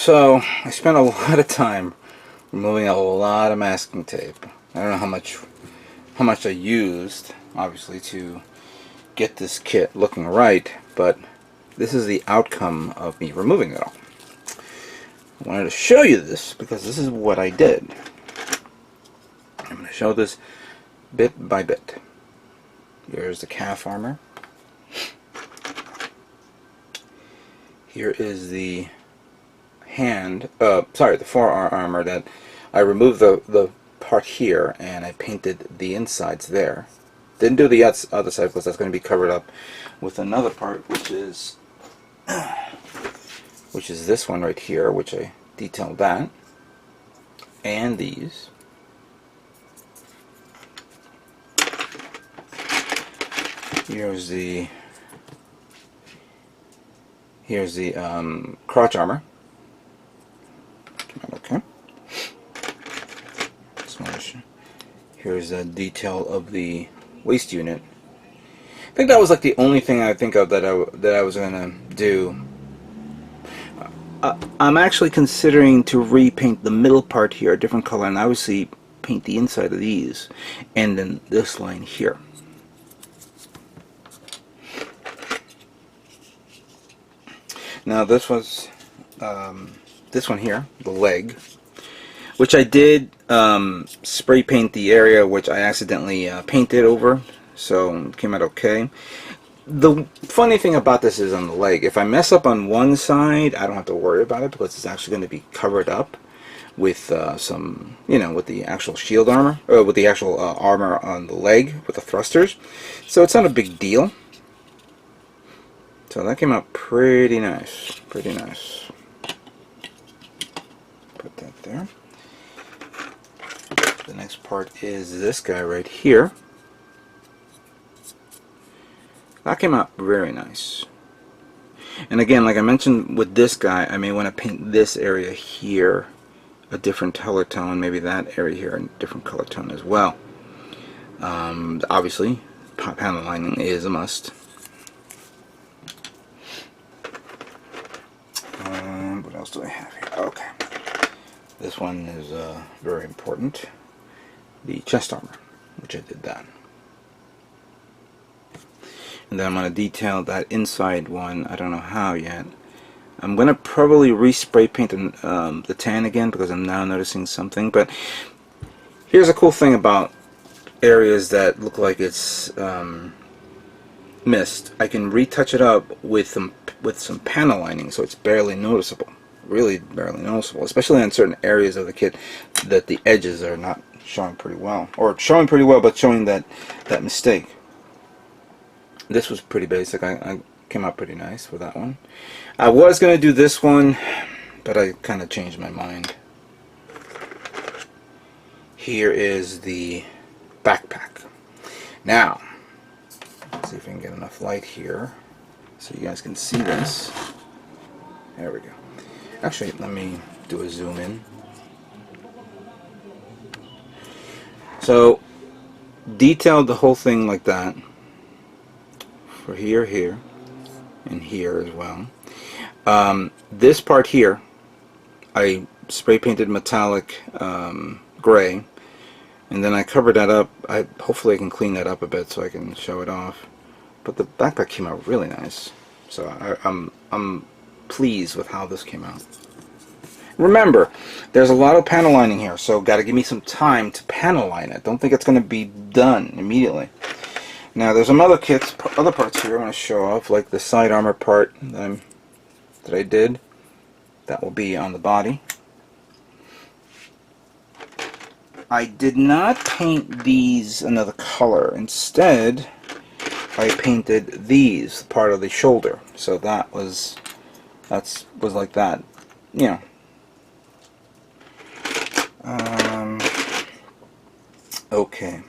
So I spent a lot of time removing a lot of masking tape. I don't know how much I used, obviously, to get this kit looking right, but this is the outcome of me removing it all. I wanted to show you this because this is what I did. I'm going to show this bit by bit. Here's the calf armor. Here is the the forearm armor that I removed the part here and I painted the insides there. Didn't do the other side because that's going to be covered up with another part, which is this one right here, which I detailed that, and these. Here's the crotch armor. Okay. Here's a detail of the waist unit. I think that was like the only thing I think of that I was gonna do. I'm actually considering to repaint the middle part here a different color, and obviously paint the inside of these, and then this line here. Now this was this one here, the leg, which I did spray paint the area which I accidentally painted over, so it came out okay. The funny thing about this is on the leg, if I mess up on one side, I don't have to worry about it because it's actually going to be covered up with some, with the actual shield armor, or with the actual armor on the leg with the thrusters. So it's not a big deal. So that came out pretty nice, pretty nice. Put that there. The next part is this guy right here. That came out very nice. And again, like I mentioned with this guy, I may want to paint this area here a different color tone, maybe that area here a different color tone as well. Obviously, panel lining is a must. What else do I have here? Okay. This one is very important. The chest armor, which I did that. And then I'm going to detail that inside one. I don't know how yet. I'm going to probably respray paint the tan again because I'm now noticing something. But here's a cool thing about areas that look like it's missed. I can retouch it up with some panel lining, so it's barely noticeable. Really barely noticeable, especially in certain areas of the kit that the edges are not showing pretty well, or showing pretty well but showing that mistake. This was pretty basic. I came out pretty nice with that one. I was going to do this one, but I kind of changed my mind. Here is the backpack. Now, let's see if I can get enough light here so you guys can see this. There we go. Actually, let me do a zoom in. So, detailed the whole thing like that. For here, here, and here as well. This part here, I spray painted metallic gray, and then I covered that up. Hopefully I can clean that up a bit so I can show it off. But the backpack came out really nice, so I'm pleased with how this came out. Remember, there's a lot of panel lining here, so got to give me some time to panel line it. Don't think it's going to be done immediately. Now there's some other other parts here I want to show off, like the side armor part that I did. That will be on the body. I did not paint these another color. Instead, I painted these part of the shoulder. So that was like that, Okay.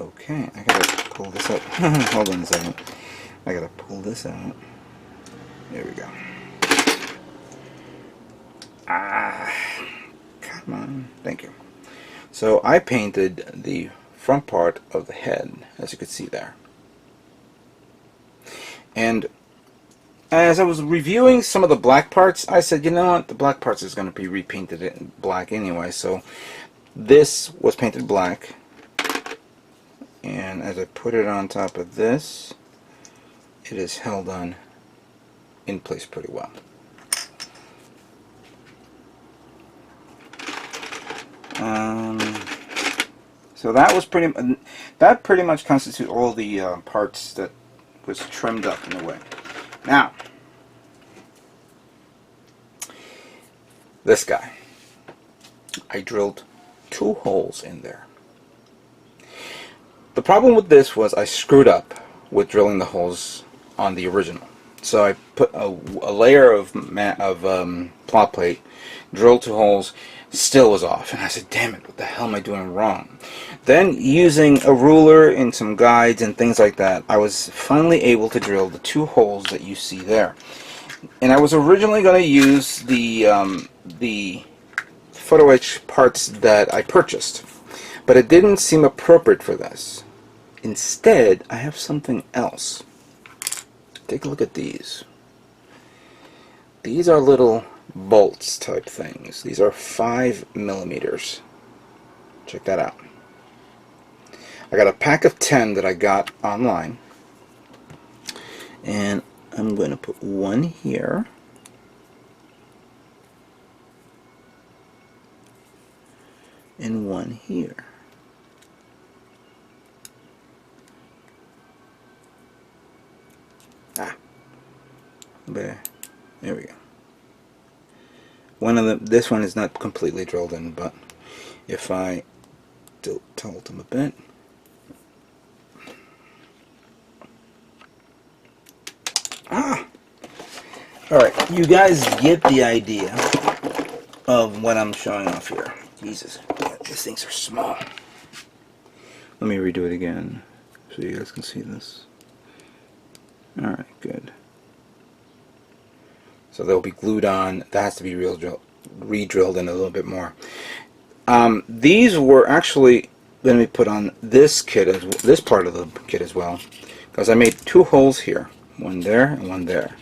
Okay, I gotta pull this up. Hold on a second. I gotta pull this out. There we go. Come on. Thank you. So I painted the front part of the head, as you can see there. And as I was reviewing some of the black parts, I said, you know what, the black parts is going to be repainted in black anyway, so this was painted black, and as I put it on top of this, it is held on in place pretty well. So that was pretty much constitutes all the parts that was trimmed up in a way. Now, this guy, I drilled 2 holes in there. The problem with this was I screwed up with drilling the holes on the original. So I put a layer of plot plate, drilled 2 holes, still was off, and I said, damn it, what the hell am I doing wrong? Then using a ruler and some guides and things like that, I was finally able to drill the 2 holes that you see there. And I was originally going to use the photo etch parts that I purchased, but it didn't seem appropriate for this. Instead, I have something else. Take a look at these. These are little bolts type things. These are 5mm. Check that out. I got a pack of 10 that I got online, and I'm going to put one here, and one here. There we go. One of them, this one is not completely drilled in, but if I tilt them a bit, alright, you guys get the idea of what I'm showing off here. Jesus, these things are small. Let me redo it again so you guys can see this. Alright, good. So they'll be glued on. That has to be re-drilled in a little bit more. These were actually going to be put on this kit, this part of the kit as well, because I made 2 holes here, one there and one there.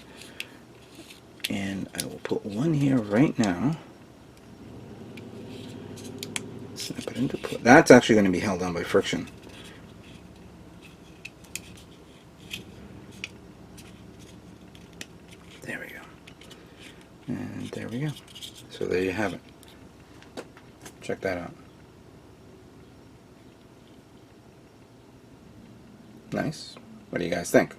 And I will put one here right now. Snap it into place. That's actually going to be held on by friction. There we go. And there we go. So there you have it. Check that out. Nice. What do you guys think?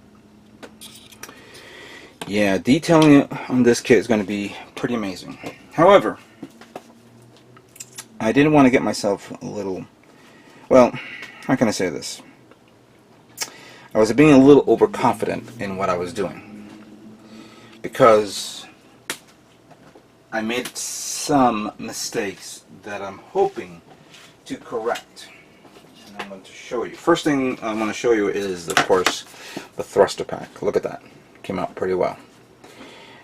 Yeah, detailing on this kit is going to be pretty amazing. However, I didn't want to get myself a little, well, how can I say this? I was being a little overconfident in what I was doing, because I made some mistakes that I'm hoping to correct. And I'm going to show you. First thing I want to show you is, of course, the thruster pack. Look at that. Came out pretty well.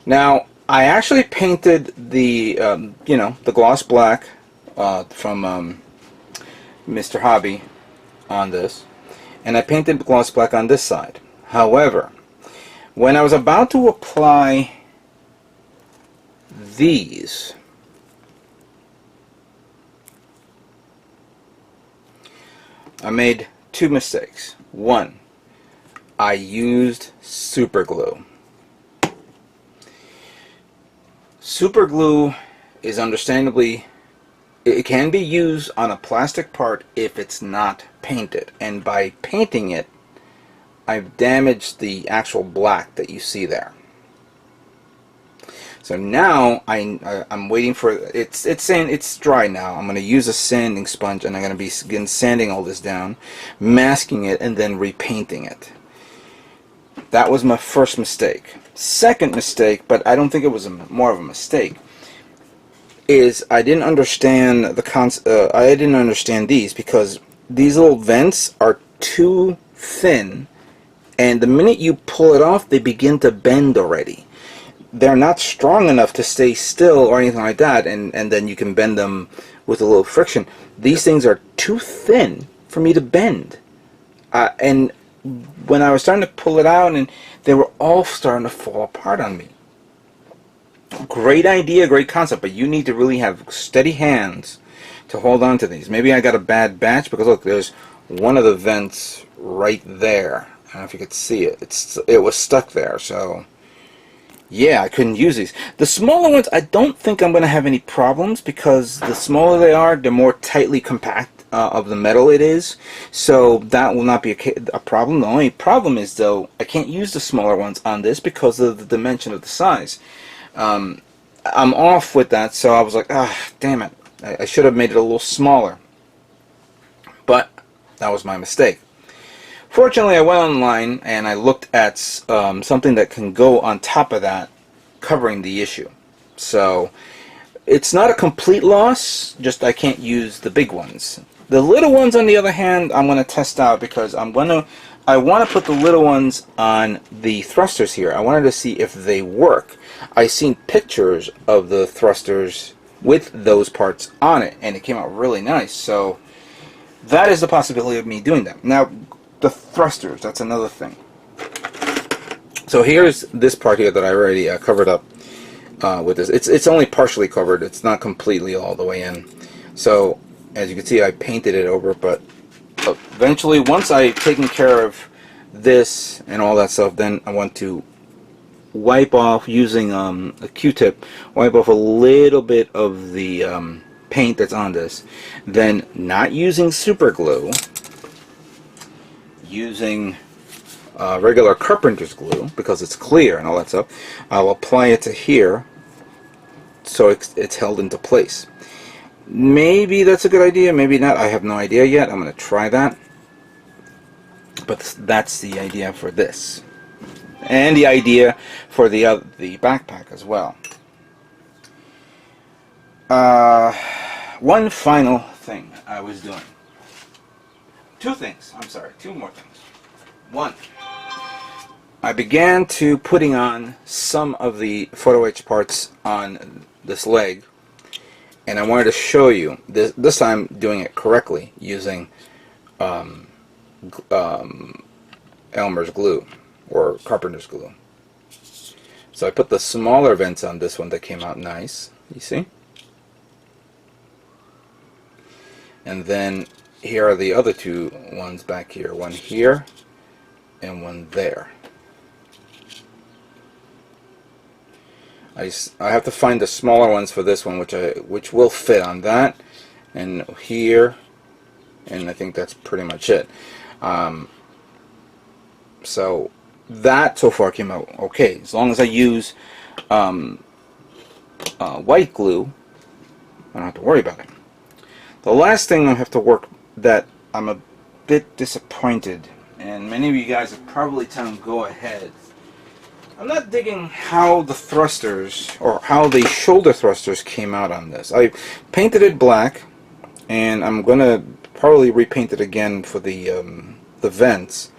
Now, I actually painted the, you know, the gloss black from Mr. Hobby on this, and I painted gloss black on this side. However, when I was about to apply these, I made 2 mistakes. One, I used super glue. Super glue is understandably, it can be used on a plastic part if it's not painted, and by painting it, I've damaged the actual black that you see there. So now I'm waiting for it's saying it's dry now. I'm going to use a sanding sponge, and I'm going to begin sanding all this down, masking it, and then repainting it. That was my first mistake. Second mistake, but I don't think it was more of a mistake, is I didn't understand the I didn't understand these, because these little vents are too thin, and the minute you pull it off, they begin to bend already. They're not strong enough to stay still or anything like that, and then you can bend them with a little friction. These things are too thin for me to bend, and when I was starting to pull it out, and they were all starting to fall apart on me. Great idea, great concept, but you need to really have steady hands to hold on to these. Maybe I got a bad batch, because look, there's one of the vents right there. I don't know if you could see it. It was stuck there, so yeah, I couldn't use these. The smaller ones, I don't think I'm going to have any problems, because the smaller they are, the more tightly compact of the metal it is. So that will not be a problem. The only problem is, though, I can't use the smaller ones on this because of the dimension of the size. I'm off with that, so I was like, ah, damn it. I should have made it a little smaller. But that was my mistake. Fortunately, I went online and I looked at something that can go on top of that, covering the issue. So it's not a complete loss, just I can't use the big ones. The little ones, on the other hand, I'm going to test out, because I want to put the little ones on the thrusters here. I wanted to see if they work. I seen pictures of the thrusters with those parts on it, and it came out really nice. So that is the possibility of me doing that. Now, the thrusters, that's another thing. So here's this part here that I already covered up with this. It's only partially covered. It's not completely all the way in. So as you can see, I painted it over, but eventually, once I've taken care of this and all that stuff, then I want to wipe off, using a Q-tip, wipe off a little bit of the paint that's on this. Then, not using super glue, using regular carpenter's glue, because it's clear and all that stuff, I'll apply it to here so it's held into place. Maybe that's a good idea, maybe not. I have no idea yet. I'm going to try that. But that's the idea for this. And the idea for the backpack as well. One final thing I was doing. Two more things. One, I began to putting on some of the photo etch parts on this leg, and I wanted to show you this time doing it correctly, using Elmer's glue or carpenter's glue. So I put the smaller vents on this one that came out nice, you see, and then here are the other two ones back here, one here and one there. I have to find the smaller ones for this one, which will fit on that, and here, and I think that's pretty much it. So that so far came out okay. As long as I use white glue, I don't have to worry about it. The last thing I have to work, that I'm a bit disappointed, and many of you guys are probably telling go ahead. I'm not digging how the thrusters, or how the shoulder thrusters came out on this. I painted it black, and I'm going to probably repaint it again for the vents.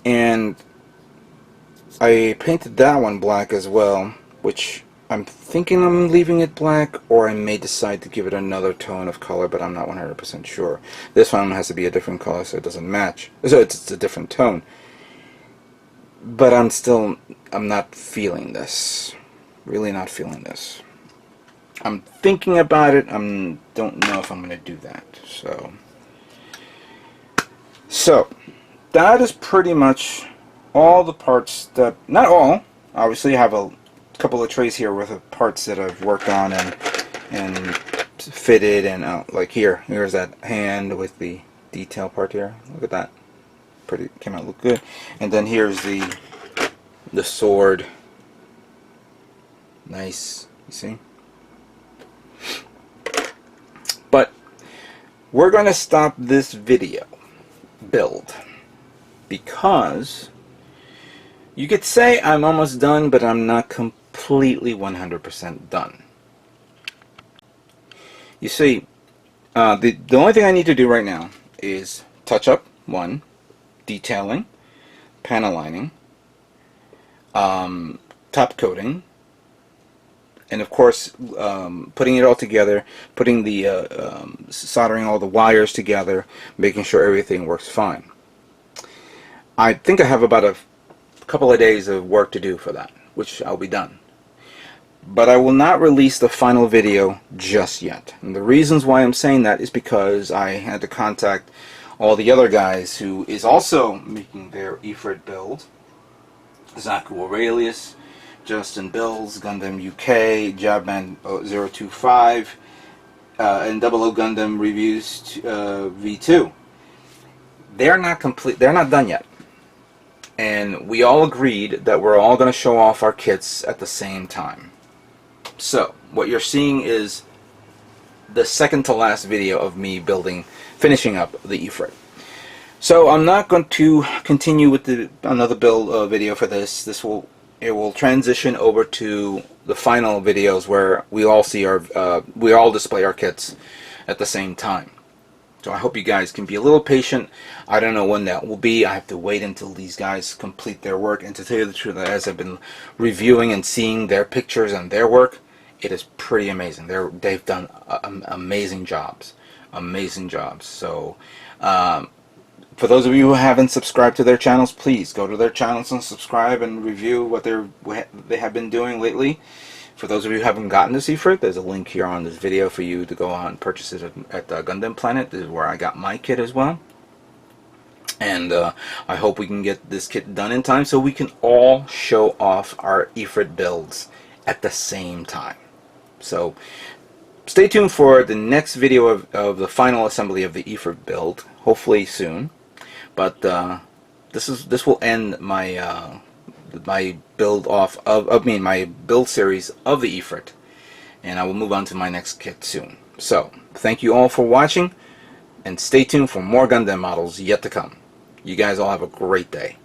And I painted that one black as well, which I'm thinking I'm leaving it black, or I may decide to give it another tone of color, but I'm not 100% sure. This one has to be a different color so it doesn't match. So it's a different tone. But I'm not feeling this. Really not feeling this. I'm thinking about it. Don't know if I'm going to do that. So that is pretty much all the parts that, not all, obviously I have a couple of trays here with parts that I've worked on and fitted, and like here's that hand with the detail part here. Look at that. Came out look good. And then here's the sword. Nice, you see? But we're going to stop this video build, because you could say I'm almost done, but I'm not completely 100% done. You see, the only thing I need to do right now is touch up one, detailing, panel lining, top coating, and of course putting it all together, soldering all the wires together, making sure everything works fine. I think I have about a couple of days of work to do for that, which I'll be done. But I will not release the final video just yet. And the reasons why I'm saying that is because I had to contact all the other guys who is also making their Efreet build. Zaku Aurelius, Justin Bills, Gundam UK, Jabman 025, and Double O Gundam Reviews V2. They're not complete. They're not done yet. And we all agreed that we're all going to show off our kits at the same time. So, what you're seeing is the second to last video of me finishing up the Efreet. So, I'm not going to continue with another build video for this. It will transition over to the final videos where we all see we all display our kits at the same time. So I hope you guys can be a little patient. I don't know when that will be. I have to wait until these guys complete their work. And to tell you the truth, as I've been reviewing and seeing their pictures and their work, it is pretty amazing. They've done amazing jobs. Amazing jobs. So for those of you who haven't subscribed to their channels, please go to their channels and subscribe and review what they have been doing lately. For those of you who haven't gotten this Efreet, there's a link here on this video for you to go on and purchase it at Gundam Planet. This is where I got my kit as well. And I hope we can get this kit done in time so we can all show off our Efreet builds at the same time. So stay tuned for the next video of the final assembly of the Efreet build, hopefully soon. But this will end my my build my build series of the Efreet, and I will move on to my next kit soon. So thank you all for watching, and stay tuned for more Gundam models yet to come. You guys all have a great day.